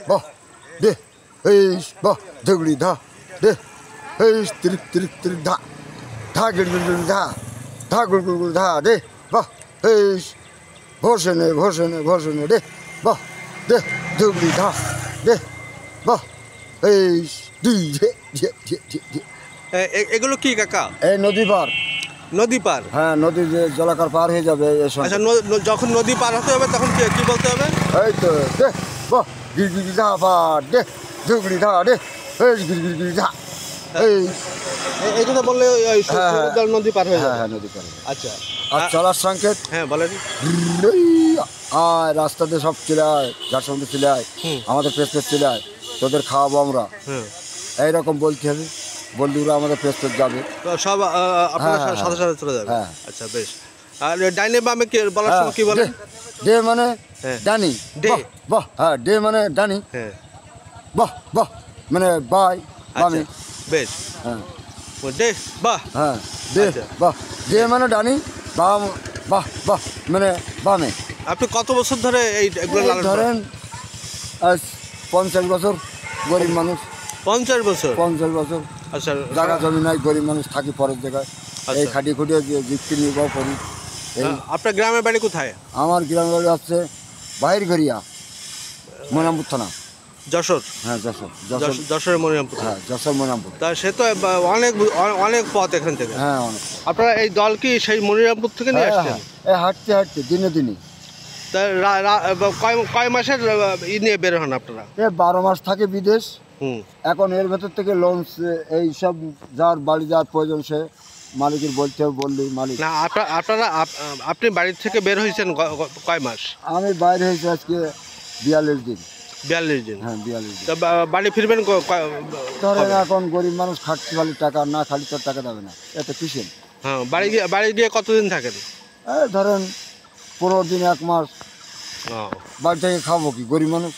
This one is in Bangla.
Bah, de, bah, dugli da, de, trik trik trik da gul gul da, de, bah, ভোজনে de, bah, de, dugli da, de, bah, দুই এগুলো কি কাকা? এই নদী পার। নদী পার? হ্যাঁ, নদী যে জলাকার পার হয়ে যাবে। আচ্ছা, যখন নদী পার হতে হবে তখন কি বলতে হবে? এই তো দে, বাহ, গিরগিরি ধা পার দে, দুগড়ি ধা দে, গিরগিরি ধা। এই কথা বললে নদী পার হয়ে যাবে। হ্যাঁ, নদী পার। আচ্ছা, আর চলার সংকেত? হ্যাঁ বলেন। আর রাস্তাতে সব চিলায়, যার সঙ্গে চিলায়, আমাদের পেস চিলায়, তোদের খাওয়াবো আমরা, এইরকম বলতে হবে। বন্ধুরা আমাদের পেস যাবে, সব আপনার সাথে সাথে চলে যাবে। আচ্ছা, বেশ। আর ডাইনে বামে বলার সময় কি বলেন? ডে মানে ডানি, ডে, বাহ, হ্যাঁ, ডে মানে ডানি, হ্যাঁ, বাহ বাহ মানে বাই, বামে। বেশ, হ্যাঁ, ডে, বাহ, হ্যাঁ, ডে, বাহ, ডে মানে ডানি, বাম, বাহ বাহ মানে বামে। আপনি কত বছর ধরে এইগুলো লালন ধরেন 50 বছর। গরিব মানুষ। 50 বছর? 50 বছর। আচ্ছা, জায়গা জমি নাই, গরিব মানুষ থাকি পরের জায়গায়। এই খাটিয়ে খুঁটিয়ে জীবকে নির্বাহ করি। আপনার গ্রামের বাড়ি কোথায়? আমার গ্রামের বাড়ি হচ্ছে বাহিরঘরিয়া, মনিরামপুর থানা। যশোর? হ্যাঁ, যশোর। যশোরের মনিরামপুর। হ্যাঁ, যশোর মনিরামপুর। তা সে তো অনেক পথ এখান থেকে। হ্যাঁ, অনেক। আপনারা এই দল কি সেই মনিরামপুর থেকে নিয়ে আসছেন? এই হাঁটতে হাঁটতে দিনে দিনে। তা কয় মাসের নিয়ে বের হন আপনারা? 12 মাস থাকে বিদেশ। এখন এর ভেতর থেকে লঞ্চ এই সব যার বাড়ি যাওয়ার প্রয়োজন সে মালিকের বলতে হবে, বললি মালিক। না, আপনি বাড়ি থেকে বের হয়েছেন কয় মাস? আমি বাইরে হয়েছি আজকে 42 দিন। 42 দিন? হ্যাঁ, 42 দিন। তা বাড়ি ফিরবেন? ধরেন এখন গরিব মানুষ খাটতে খালি টাকা না খালি তোর টাকা দেবে না, এত কিসেন। হ্যাঁ, বাড়ি গিয়ে কতদিন থাকেন? ধরেন 15 দিন, 1 মাস। বাড়ি থেকে খাবো কি, গরিব মানুষ।